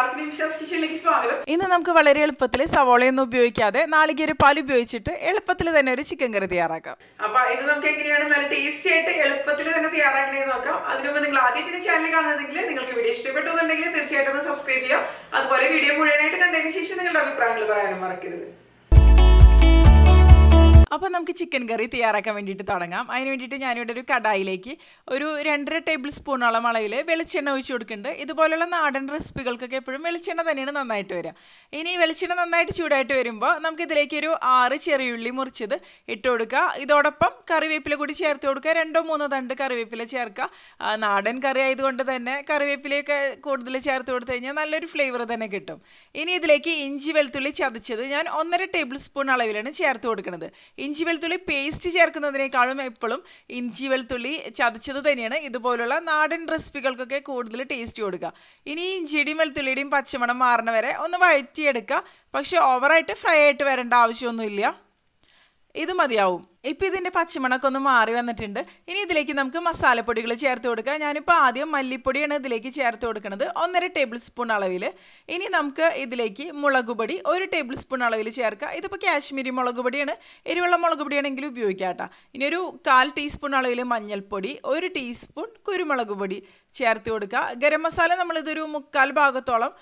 എല്ലാവർക്കും നിമിഷാസ് കിച്ചണിലേക്ക് സ്വാഗതം. ഇന്ന് നമുക്ക് വളരെ എളുപ്പത്തിൽ സവോളയൊന്നും ഉപയോഗിക്കാതെ നാളികേര പാൽ ഉപയോഗിച്ചിട്ട് എളുപ്പത്തിൽ തന്നെ ഒരു ചിക്കൻ കറി തയ്യാറാക്കാം. അപ്പൊ ഇത് നമുക്ക് എങ്ങനെയാണ് നല്ല ടേസ്റ്റി ആയിട്ട് എളുപ്പത്തിൽ തന്നെ തയ്യാറാക്കണേന്ന് നോക്കാം. അതിനുമുമ്പ് നിങ്ങൾ ആദ്യമായിട്ട് ചാനൽ കാണുന്നതെങ്കിൽ നിങ്ങൾക്ക് വീഡിയോ ഇഷ്ടപ്പെട്ടുന്നുണ്ടെങ്കിൽ തീർച്ചയായിട്ടും ഒന്ന് സബ്സ്ക്രൈബ് ചെയ്യാം. അതുപോലെ വീഡിയോ മുഴുവനായിട്ട് കണ്ടതിന് ശേഷം നിങ്ങളുടെ അഭിപ്രായങ്ങൾ പറയാനും മറക്കരുത്. അപ്പോൾ നമുക്ക് ചിക്കൻ കറി തയ്യാറാക്കാൻ വേണ്ടിയിട്ട് തുടങ്ങാം. അതിന് വേണ്ടിയിട്ട് ഞാനിവിടെ ഒരു കടായിലേക്ക് ഒരു 2.5 ടേബിൾ സ്പൂണോളം അളവിൽ വെളിച്ചെണ്ണ ഒഴിച്ച് കൊടുക്കുന്നുണ്ട്. ഇതുപോലുള്ള നാടൻ റെസിപ്പികൾക്കൊക്കെ എപ്പോഴും വെളിച്ചെണ്ണ തന്നെയാണ് നന്നായിട്ട് വരിക. ഇനി വെളിച്ചെണ്ണ നന്നായിട്ട് ചൂടായിട്ട് വരുമ്പോൾ നമുക്കിതിലേക്ക് ഒരു 6 ചെറിയുള്ളി മുറിച്ചത് ഇട്ട് കൊടുക്കുക. ഇതോടൊപ്പം കറിവേപ്പില കൂടി ചേർത്ത് കൊടുക്കുക. 2-3 തണ്ട് കറിവേപ്പില ചേർക്കുക. നാടൻ കറി ആയതുകൊണ്ട് തന്നെ കറിവേപ്പിലയൊക്കെ കൂടുതൽ ചേർത്ത് കൊടുത്തു കഴിഞ്ഞാൽ നല്ലൊരു ഫ്ലേവർ തന്നെ കിട്ടും. ഇനി ഇതിലേക്ക് ഇഞ്ചി വെളുത്തുള്ളി ചതച്ചത് ഞാൻ 1.5 ടേബിൾ സ്പൂൺ അളവിലാണ് ചേർത്ത് കൊടുക്കുന്നത്. ഇഞ്ചി വെളുത്തുള്ളി പേസ്റ്റ് ചേർക്കുന്നതിനേക്കാളും എപ്പോഴും ഇഞ്ചി വെളുത്തുള്ളി ചതച്ചത് തന്നെയാണ് ഇതുപോലുള്ള നാടൻ റെസിപ്പികൾക്കൊക്കെ കൂടുതൽ ടേസ്റ്റ് കൊടുക്കുക. ഇനി ഇഞ്ചിയുടെയും വെളുത്തുള്ളിയുടെയും പച്ചമണം മാറണ വരെ ഒന്ന് വഴറ്റിയെടുക്കുക. പക്ഷെ ഓവറായിട്ട് ഫ്രൈ ആയിട്ട് വരേണ്ട ആവശ്യമൊന്നുമില്ല, ഇത് മതിയാവും. ഇപ്പം ഇതിൻ്റെ പച്ചമണമൊക്കെ ഒന്ന് മാറി വന്നിട്ടുണ്ട്. ഇനി ഇതിലേക്ക് നമുക്ക് മസാലപ്പൊടികൾ ചേർത്ത് കൊടുക്കുക. ഞാനിപ്പോൾ ആദ്യം മല്ലിപ്പൊടിയാണ് ഇതിലേക്ക് ചേർത്ത് കൊടുക്കുന്നത്, 1.5 ടേബിൾ സ്പൂൺ അളവിൽ. ഇനി നമുക്ക് ഇതിലേക്ക് മുളക് പൊടി 1 ടേബിൾ സ്പൂൺ അളവിൽ ചേർക്കുക. ഇതിപ്പോൾ കാശ്മീരി മുളക് പൊടിയാണ്, എരിവുള്ള മുളക് പൊടിയാണെങ്കിലും ഉപയോഗിക്കാം കേട്ടോ. ഇനി ഒരു 1/4 ടീസ്പൂൺ അളവിൽ മഞ്ഞൾപ്പൊടി, 1 ടീസ്പൂൺ കുരുമുളക് പൊടി ചേർത്ത് കൊടുക്കുക. ഗരം മസാല നമ്മളിതൊരു 3/4 ഭാഗത്തോളം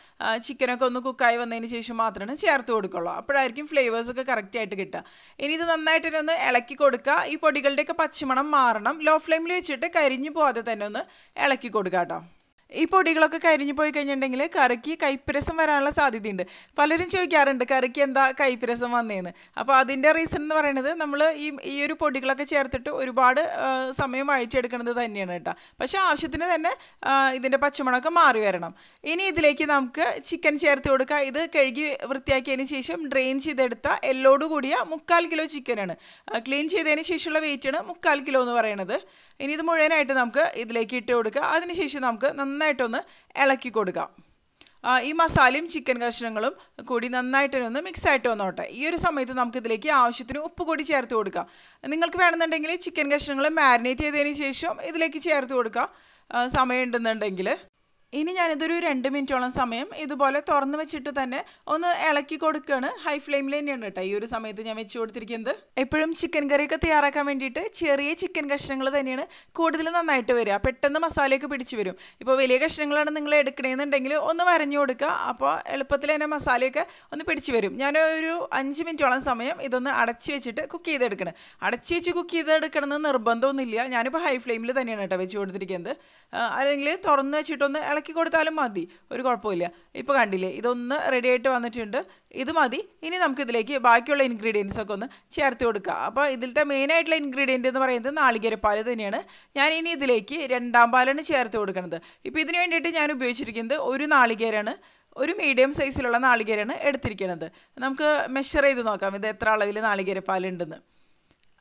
ചിക്കനൊക്കെ ഒന്ന് കുക്കായി വന്നതിന് ശേഷം മാത്രമാണ് ചേർത്ത് കൊടുക്കുള്ളൂ. അപ്പോഴായിരിക്കും ഫ്ലേവേഴ്സൊക്കെ കറക്റ്റായിട്ട് കിട്ടുക. ഇനി ഇത് നന്നായിട്ടൊന്ന് ഇളക്കി കൊടുക്കുക. ഈ പൊടികളുടെയൊക്കെ പച്ചമണം മാറണം. ലോ ഫ്ലെയിമിൽ വെച്ചിട്ട് കരിഞ്ഞു പോകാതെ തന്നെ ഒന്ന് ഇളക്കി കൊടുക്കുക കേട്ടോ. ഈ പൊടികളൊക്കെ കരിഞ്ഞു പോയി കഴിഞ്ഞിട്ടുണ്ടെങ്കിൽ കറിക്ക് കയ്പ്പരസം വരാനുള്ള സാധ്യതയുണ്ട്. പലരും ചോദിക്കാറുണ്ട് കറിക്ക് എന്താ കയ്പ്പരസം വന്നേന്ന്. അപ്പോൾ അതിൻ്റെ റീസൺ എന്ന് പറയുന്നത് നമ്മൾ ഈ ഒരു പൊടികളൊക്കെ ചേർത്തിട്ട് ഒരുപാട് സമയം വഴറ്റിയെടുക്കുന്നത് തന്നെയാണ് കേട്ടോ. പക്ഷേ ആവശ്യത്തിന് തന്നെ ഇതിൻ്റെ പച്ചമണമൊക്കെ മാറി വരണം. ഇനി ഇതിലേക്ക് നമുക്ക് ചിക്കൻ ചേർത്ത് കൊടുക്കുക. ഇത് കഴുകി വൃത്തിയാക്കിയതിന് ശേഷം ഡ്രെയിൻ ചെയ്തെടുത്ത എല്ലോട് കൂടിയ 3/4 കിലോ ചിക്കനാണ്. ക്ലീൻ ചെയ്തതിന് ശേഷമുള്ള വെയിറ്റാണ് 3/4 കിലോ എന്ന് പറയുന്നത്. ഇനി ഇത് മുഴുവനായിട്ട് നമുക്ക് ഇതിലേക്ക് ഇട്ട് കൊടുക്കുക. അതിനുശേഷം നമുക്ക് നന്നായിട്ടൊന്ന് ഇളക്കി കൊടുക്കാം. ഈ മസാലയും ചിക്കൻ കഷ്ണങ്ങളും കൂടി നന്നായിട്ടൊന്ന് മിക്സായിട്ട് വന്നോട്ടെ. ഈ ഒരു സമയത്ത് നമുക്കിതിലേക്ക് ആവശ്യത്തിന് ഉപ്പ് കൂടി ചേർത്ത് കൊടുക്കാം. നിങ്ങൾക്ക് വേണമെന്നുണ്ടെങ്കിൽ ചിക്കൻ കഷ്ണങ്ങൾ മാരിനേറ്റ് ചെയ്തതിന് ശേഷം ഇതിലേക്ക് ചേർത്ത് കൊടുക്കാം, സമയമുണ്ടെന്നുണ്ടെങ്കിൽ. ഇനി ഞാനിതൊരു 2 മിനിറ്റോളം സമയം ഇതുപോലെ തുറന്ന് വെച്ചിട്ട് തന്നെ ഒന്ന് ഇളക്കി കൊടുക്കുകയാണ്. ഹൈ ഫ്ലെയിമിൽ തന്നെയാണ് കേട്ടോ ഈ ഒരു സമയത്ത് ഞാൻ വെച്ച് കൊടുത്തിരിക്കുന്നത്. എപ്പോഴും ചിക്കൻ കറിയൊക്കെ തയ്യാറാക്കാൻ വേണ്ടിയിട്ട് ചെറിയ ചിക്കൻ കഷ്ണങ്ങൾ തന്നെയാണ് കൂടുതൽ നന്നായിട്ട് വരിക. പെട്ടെന്ന് മസാലയൊക്കെ പിടിച്ച് വരും. ഇപ്പോൾ വലിയ കഷ്ണങ്ങളാണ് നിങ്ങൾ എടുക്കണമെന്നുണ്ടെങ്കിൽ ഒന്ന് വരഞ്ഞു കൊടുക്കുക. അപ്പോൾ എളുപ്പത്തിൽ തന്നെ മസാലയൊക്കെ ഒന്ന് പിടിച്ച് വരും. ഞാനൊരു 5 മിനിറ്റോളം സമയം ഇതൊന്ന് അടച്ച് വെച്ചിട്ട് കുക്ക് ചെയ്തെടുക്കണം. അടച്ച് വെച്ച് കുക്ക് ചെയ്തെടുക്കണമെന്ന് നിർബന്ധമൊന്നുമില്ല. ഞാനിപ്പോൾ ഹൈ ഫ്ലെയിമിൽ തന്നെയാണ് കേട്ടോ വെച്ച് കൊടുത്തിരിക്കുന്നത്. അല്ലെങ്കിൽ തുറന്ന് വെച്ചിട്ടൊന്ന് ഇളക്കി കൊടുത്താലും മതി, ഒരു കുഴപ്പമില്ല. ഇപ്പോൾ കണ്ടില്ലേ, ഇതൊന്ന് റെഡി ആയിട്ട് വന്നിട്ടുണ്ട്. ഇത് മതി. ഇനി നമുക്കിതിലേക്ക് ബാക്കിയുള്ള ഇൻഗ്രീഡിയൻസ് ഒക്കെ ഒന്ന് ചേർത്ത് കൊടുക്കുക. അപ്പോൾ ഇതിലത്തെ മെയിനായിട്ടുള്ള ഇൻഗ്രീഡിയൻറ്റ് എന്ന് പറയുന്നത് നാളികേരപ്പാൽ തന്നെയാണ്. ഞാൻ ഇനി ഇതിലേക്ക് 2ാം പാലാണ് ചേർത്ത് കൊടുക്കുന്നത്. ഇപ്പോൾ ഇതിന് വേണ്ടിയിട്ട് ഞാൻ ഉപയോഗിച്ചിരിക്കുന്നത് ഒരു നാളികേരമാണ്, ഒരു മീഡിയം സൈസിലുള്ള നാളികേരമാണ് എടുത്തിരിക്കുന്നത്. നമുക്ക് മെഷർ ചെയ്ത് നോക്കാം ഇത് എത്ര അളവിൽ നാളികേരപ്പാലുണ്ടെന്ന്.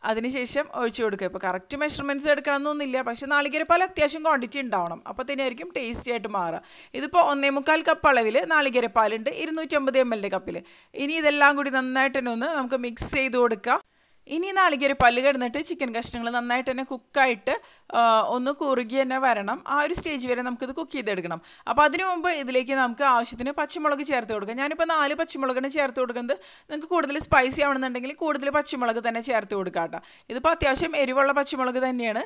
അതിനുശേഷം ഒഴിച്ചു കൊടുക്കുക. ഇപ്പോൾ കറക്റ്റ് മെഷർമെൻറ്റ്സ് എടുക്കണമെന്നൊന്നുമില്ല, പക്ഷേ നാളികേരപ്പാൽ അത്യാവശ്യം ക്വാണ്ടിറ്റി ഉണ്ടാവണം. അപ്പോൾ തന്നെയായിരിക്കും ടേസ്റ്റി ആയിട്ട് മാറുക. ഇതിപ്പോൾ 1.25 കപ്പ് അളവിൽ നാളികേരപ്പാലുണ്ട് 250 ml കപ്പിൽ. ഇനി ഇതെല്ലാം കൂടി നന്നായിട്ട് തന്നെ ഒന്ന് നമുക്ക് മിക്സ് ചെയ്ത് കൊടുക്കുക. ഇനി നാളികേരപ്പാൽ കിടന്നിട്ട് ചിക്കൻ കഷ്ണങ്ങൾ നന്നായിട്ട് തന്നെ കുക്കായിട്ട് ഒന്ന് കുറുകി തന്നെ വരണം. ആ ഒരു സ്റ്റേജ് വരെ നമുക്കിത് കുക്ക് ചെയ്തെടുക്കണം. അപ്പോൾ അതിനു മുമ്പ് ഇതിലേക്ക് നമുക്ക് ആവശ്യത്തിന് പച്ചമുളക് ചേർത്ത് കൊടുക്കാം. ഞാനിപ്പോൾ 4 പച്ചമുളകാണ് ചേർത്ത് കൊടുക്കുന്നത്. നിങ്ങൾക്ക് കൂടുതൽ സ്പൈസി ആവണമെന്നുണ്ടെങ്കിൽ കൂടുതൽ പച്ചമുളക് തന്നെ ചേർത്ത് കൊടുക്കാം കേട്ടോ. ഇതിപ്പോൾ അത്യാവശ്യം എരിവുള്ള പച്ചമുളക് തന്നെയാണ്.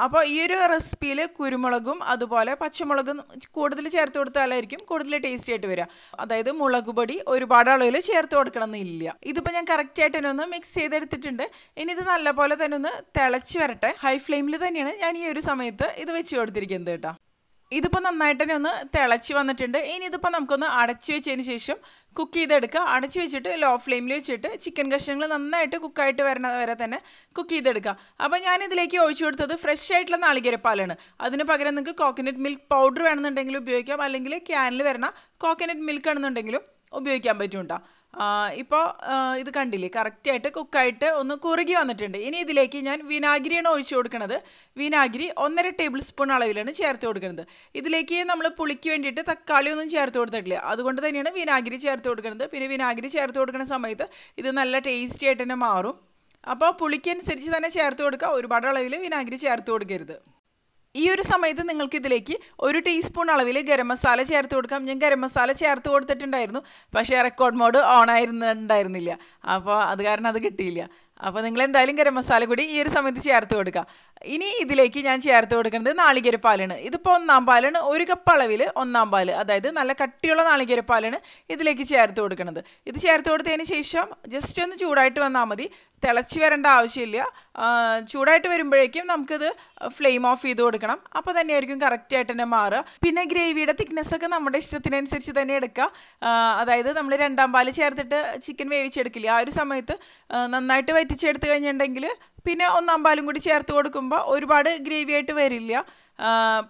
അപ്പോൾ ഈ ഒരു റെസിപ്പിയിൽ കുരുമുളകും അതുപോലെ പച്ചമുളകും കൂടുതൽ ചേർത്ത് കൊടുത്താലായിരിക്കും കൂടുതൽ ടേസ്റ്റി ആയിട്ട് വരിക. അതായത് മുളക് പൊടി ഒരുപാട് അളവിൽ ചേർത്ത് കൊടുക്കണം എന്നില്ല. ഇതിപ്പോൾ ഞാൻ കറക്റ്റായിട്ട് തന്നെ ഒന്ന് മിക്സ് ചെയ്തെടുത്തിട്ടുണ്ട്. ഇനി ഇത് നല്ലപോലെ തന്നെ ഒന്ന് തിളച്ച് വരട്ടെ. ഹൈ ഫ്ലെയിമിൽ തന്നെയാണ് ഞാൻ ഈ ഒരു സമയത്ത് ഇത് വെച്ച് കൊടുത്തിരിക്കുന്നത് കേട്ടോ. ഇതിപ്പോൾ നന്നായിട്ട് തന്നെ ഒന്ന് തിളച്ച് വന്നിട്ടുണ്ട്. ഇനി ഇതിപ്പോൾ നമുക്കൊന്ന് അടച്ചു വെച്ചതിന് ശേഷം കുക്ക് ചെയ്തെടുക്കുക. അടച്ചു വെച്ചിട്ട് ലോ ഫ്ലെയിമിൽ വെച്ചിട്ട് ചിക്കൻ കഷ്ണങ്ങൾ നന്നായിട്ട് കുക്കായിട്ട് വരണ വരെ തന്നെ കുക്ക് ചെയ്തെടുക്കുക. അപ്പോൾ ഞാനിതിലേക്ക് ഒഴിച്ചു കൊടുത്തത് ഫ്രഷ് ആയിട്ടുള്ള നാളികേരപ്പാലാണ്. അതിന് പകരം നിങ്ങൾക്ക് കോക്കനട്ട് മിൽക്ക് പൗഡർ വേണമെന്നുണ്ടെങ്കിലും ഉപയോഗിക്കാം, അല്ലെങ്കിൽ ക്യാനിൽ വരുന്ന കോക്കനട്ട് മിൽക്ക് ആണെന്നുണ്ടെങ്കിലും ഉപയോഗിക്കാൻ പറ്റും കേട്ടോ. ഇപ്പോൾ ഇത് കണ്ടില്ലേ, കറക്റ്റായിട്ട് കുക്കായിട്ട് ഒന്ന് കുറുകി വന്നിട്ടുണ്ട്. ഇനി ഇതിലേക്ക് ഞാൻ വിനാഗിരിയാണ് ഒഴിച്ചു കൊടുക്കുന്നത്. വിനാഗിരി 1.5 ടേബിൾ സ്പൂൺ അളവിലാണ് ചേർത്ത് കൊടുക്കുന്നത്. ഇതിലേക്ക് നമ്മൾ പുളിക്ക് വേണ്ടിയിട്ട് തക്കാളി ഒന്നും ചേർത്ത് കൊടുത്തിട്ടില്ല, അതുകൊണ്ട് തന്നെയാണ് വിനാഗിരി ചേർത്ത് കൊടുക്കുന്നത്. പിന്നെ വിനാഗിരി ചേർത്ത് കൊടുക്കുന്ന സമയത്ത് ഇത് നല്ല ടേസ്റ്റി ആയിട്ട് തന്നെ മാറും. അപ്പോൾ പുളിക്കനുസരിച്ച് തന്നെ ചേർത്ത് കൊടുക്കുക. ഒരുപാട് അളവിൽ വിനാഗിരി ചേർത്ത് കൊടുക്കരുത്. ഈ ഒരു സമയത്ത് നിങ്ങൾക്ക് ഇതിലേക്ക് 1 ടീസ്പൂൺ അളവിൽ ഗരം മസാല ചേർത്ത് കൊടുക്കാം. ഞാൻ ഗരം മസാല ചേർത്ത് കൊടുത്തിട്ടുണ്ടായിരുന്നു, പക്ഷേ റെക്കോർഡ് മോഡ് ഓൺ ആയിരുന്നുണ്ടായിരുന്നില്ല. അപ്പോൾ അത് കാരണം അത് കിട്ടിയില്ല. അപ്പോൾ നിങ്ങൾ എന്തായാലും ഗരം മസാല കൂടി ഈ ഒരു സമയത്ത് ചേർത്ത് കൊടുക്കുക. ഇനി ഇതിലേക്ക് ഞാൻ ചേർത്ത് കൊടുക്കുന്നത് നാളികേരപ്പാലാണ്. ഇതിപ്പോൾ 1 പാലാണ്. 1 കപ്പ് അളവിൽ 1 പാൽ, അതായത് നല്ല കട്ടിയുള്ള നാളികേരപ്പാലാണ് ഇതിലേക്ക് ചേർത്ത് കൊടുക്കുന്നത്. ഇത് ചേർത്ത് കൊടുത്തതിന് ശേഷം ജസ്റ്റ് ഒന്ന് ചൂടായിട്ട് വന്നാൽ മതി, തിളച്ച് വരേണ്ട ആവശ്യമില്ല. ചൂടായിട്ട് വരുമ്പോഴേക്കും നമുക്കിത് ഫ്ലെയിം ഓഫ് ചെയ്ത് കൊടുക്കണം. അപ്പോൾ തന്നെയായിരിക്കും കറക്റ്റായിട്ട് തന്നെ മാറുക. പിന്നെ ഗ്രേവിയുടെ തിക്നെസ്സൊക്കെ നമ്മുടെ ഇഷ്ടത്തിനനുസരിച്ച് തന്നെ എടുക്കുക. അതായത് നമ്മൾ 2 പാൽ ചേർത്തിട്ട് ചിക്കൻ വേവിച്ചെടുക്കില്ല, ആ ഒരു സമയത്ത് നന്നായിട്ട് വറ്റിച്ചെടുത്ത് കഴിഞ്ഞിട്ടുണ്ടെങ്കിൽ പിന്നെ 1 പാലും കൂടി ചേർത്ത് കൊടുക്കുമ്പോൾ ഒരുപാട് ഗ്രേവി ആയിട്ട് വരില്ല.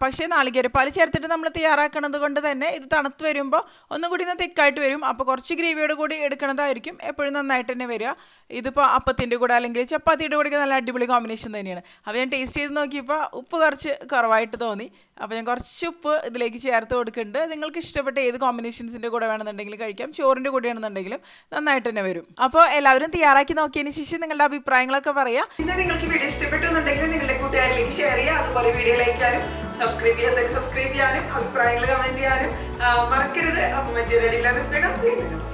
പക്ഷേ നാളികേരപ്പാൽ ചേർത്തിട്ട് നമ്മൾ തയ്യാറാക്കുന്നത് കൊണ്ട് തന്നെ ഇത് തണുത്ത് വരുമ്പോൾ ഒന്നും കൂടി തിക്കായിട്ട് വരും. അപ്പോൾ കുറച്ച് ഗ്രേവിയോട് കൂടി എടുക്കണതായിരിക്കും എപ്പോഴും നന്നായിട്ട് തന്നെ വരിക. ഇതിപ്പോൾ അപ്പത്തിൻ്റെ കൂടെ അല്ലെങ്കിൽ ചപ്പാത്തിയുടെ കൂടെ നല്ല അടിപൊളി കോമ്പിനേഷൻ തന്നെയാണ്. അപ്പോൾ ഞാൻ ടേസ്റ്റ് ചെയ്ത് നോക്കിയപ്പോൾ ഉപ്പ് കുറച്ച് കുറവായിട്ട് തോന്നി. അപ്പോൾ ഞാൻ കുറച്ച് ഉപ്പ് ഇതിലേക്ക് ചേർത്ത് കൊടുക്കുന്നുണ്ട്. നിങ്ങൾക്ക് ഇഷ്ടപ്പെട്ട ഏത് കോമ്പിനേഷൻസിൻ്റെ കൂടെ വേണമെന്നുണ്ടെങ്കിലും കഴിക്കാം, ചോറിൻ്റെ കൂടെ ആണെന്നുണ്ടെങ്കിലും നന്നായിട്ട് തന്നെ വരും. അപ്പോൾ എല്ലാവരും തയ്യാറാക്കി നോക്കിയതിന് ശേഷം നിങ്ങളുടെ അഭിപ്രായങ്ങളൊക്കെ പറയാം. പിന്നെ നിങ്ങൾക്ക് വീഡിയോ ഇഷ്ടപ്പെട്ടു എന്നുണ്ടെങ്കിൽ നിങ്ങളുടെ കൂട്ടുകാരിലേക്ക് ഷെയർ ചെയ്യുക, അതുപോലെ വീഡിയോ ലൈക്ക് ചെയ്യാനും സബ്സ്ക്രൈബ് ചെയ്യാനും അഭിപ്രായങ്ങൾ കമൻറ്റ് ചെയ്യാനും മറക്കരുത്. അപ്പോൾ മറ്റൊരു അടിപൊളി റെസിപ്പി